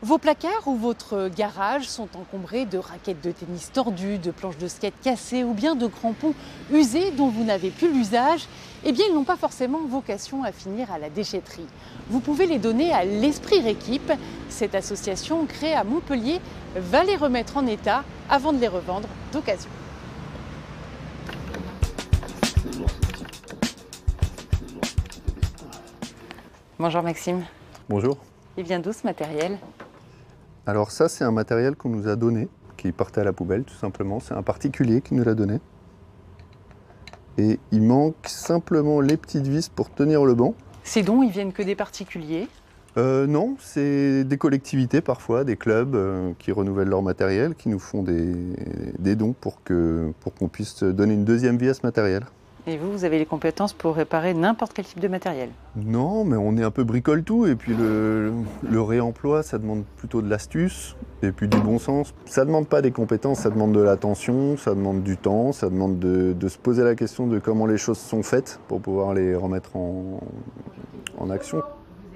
Vos placards ou votre garage sont encombrés de raquettes de tennis tordues, de planches de skate cassées ou bien de crampons usés dont vous n'avez plus l'usage. Eh bien, ils n'ont pas forcément vocation à finir à la déchetterie. Vous pouvez les donner à l'Esprit Réquipe. Cette association créée à Montpellier va les remettre en état avant de les revendre d'occasion. Bonjour Maxime. Bonjour. Il vient d'où ce matériel ? Alors ça, c'est un matériel qu'on nous a donné, qui partait à la poubelle tout simplement. C'est un particulier qui nous l'a donné. Et il manque simplement les petites vis pour tenir le banc. Ces dons, ils viennent que des particuliers ? Non, c'est des collectivités parfois, des clubs qui renouvellent leur matériel, qui nous font des dons pour qu'on puisse donner une deuxième vie à ce matériel. Et vous avez les compétences pour réparer n'importe quel type de matériel? Non, mais on est un peu bricole-tout. Et puis le réemploi, ça demande plutôt de l'astuce et puis du bon sens. Ça ne demande pas des compétences, ça demande de l'attention, ça demande du temps, ça demande de se poser la question de comment les choses sont faites pour pouvoir les remettre en action.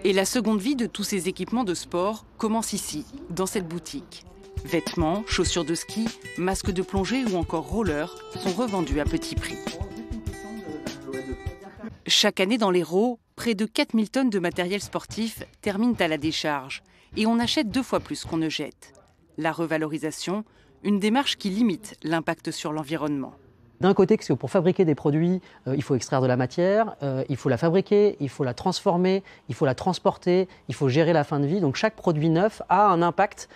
Et la seconde vie de tous ces équipements de sport commence ici, dans cette boutique. Vêtements, chaussures de ski, masques de plongée ou encore rollers sont revendus à petit prix. Chaque année dans l'Hérault, près de 4000 tonnes de matériel sportif terminent à la décharge et on achète 2 fois plus qu'on ne jette. La revalorisation, une démarche qui limite l'impact sur l'environnement. D'un côté, parce que pour fabriquer des produits, il faut extraire de la matière, il faut la fabriquer, il faut la transformer, il faut la transporter, il faut gérer la fin de vie. Donc chaque produit neuf a un impact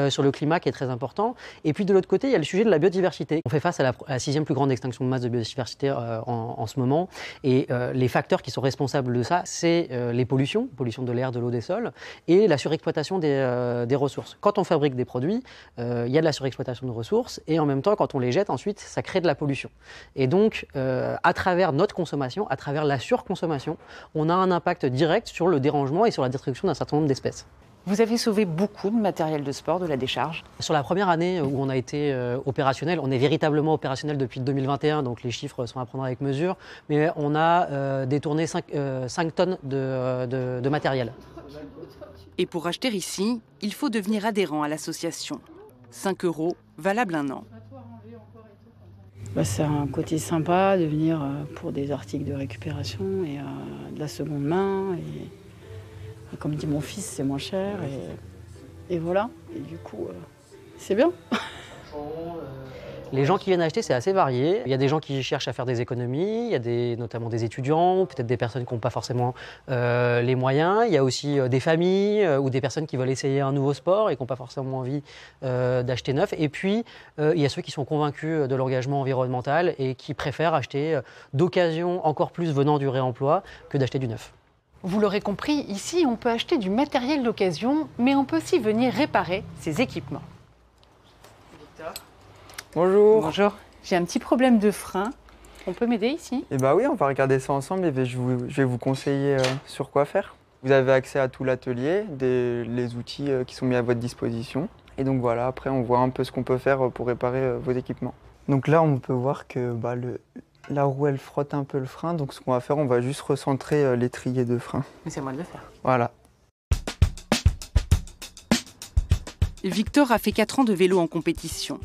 sur le climat qui est très important. Et puis de l'autre côté, il y a le sujet de la biodiversité. On fait face à la 6e plus grande extinction de masse de biodiversité en ce moment. Et les facteurs qui sont responsables de ça, c'est les pollutions de l'air, de l'eau, des sols, et la surexploitation des ressources. Quand on fabrique des produits, il y a de la surexploitation de ressources, et en même temps, quand on les jette ensuite, ça crée de la pollution. Et donc, à travers notre consommation, à travers la surconsommation, on a un impact direct sur le dérangement et sur la destruction d'un certain nombre d'espèces. Vous avez sauvé beaucoup de matériel de sport de la décharge. Sur la première année où on a été opérationnel, on est véritablement opérationnel depuis 2021, donc les chiffres sont à prendre avec mesure, mais on a détourné 5 tonnes de matériel. Et pour acheter ici, il faut devenir adhérent à l'association. 5 €, valable 1 an. C'est un côté sympa de venir pour des articles de récupération et de la seconde main. Et comme dit mon fils, c'est moins cher. Et voilà. Et du coup, c'est bien. Les gens qui viennent acheter, c'est assez varié. Il y a des gens qui cherchent à faire des économies, il y a notamment des étudiants, peut-être des personnes qui n'ont pas forcément les moyens. Il y a aussi des familles ou des personnes qui veulent essayer un nouveau sport et qui n'ont pas forcément envie d'acheter neuf. Et puis, il y a ceux qui sont convaincus de l'engagement environnemental et qui préfèrent acheter d'occasion encore plus venant du réemploi que d'acheter du neuf. Vous l'aurez compris, ici, on peut acheter du matériel d'occasion, mais on peut aussi venir réparer ses équipements. Bonjour. Bonjour. J'ai un petit problème de frein. On peut m'aider ici? Eh bien oui, on va regarder ça ensemble et je vais vous conseiller sur quoi faire. Vous avez accès à tout l'atelier, les outils qui sont mis à votre disposition. Et donc voilà, après on voit un peu ce qu'on peut faire pour réparer vos équipements. Donc là, on peut voir que la roue, elle frotte un peu le frein. Donc ce qu'on va faire, on va juste recentrer l'étrier de frein. Mais c'est à moi de le faire. Voilà. Victor a fait 4 ans de vélo en compétition.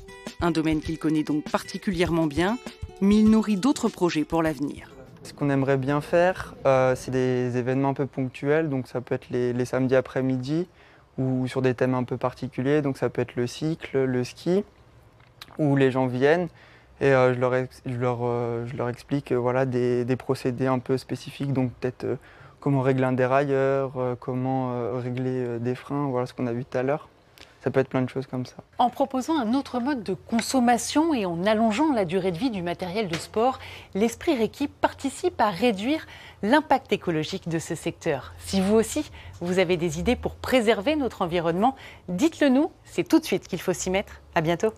Un domaine qu'il connaît donc particulièrement bien, mais il nourrit d'autres projets pour l'avenir. Ce qu'on aimerait bien faire, c'est des événements un peu ponctuels. Donc ça peut être les samedis après-midi ou sur des thèmes un peu particuliers. Donc ça peut être le cycle, le ski, où les gens viennent et je leur explique voilà, des procédés un peu spécifiques. Donc peut-être comment régler un dérailleur, comment régler des freins, voilà ce qu'on a vu tout à l'heure. Ça peut être plein de choses comme ça. En proposant un autre mode de consommation et en allongeant la durée de vie du matériel de sport, l'Esprit Réquipe participe à réduire l'impact écologique de ce secteur. Si vous aussi, vous avez des idées pour préserver notre environnement, dites-le nous, c'est tout de suite qu'il faut s'y mettre. À bientôt.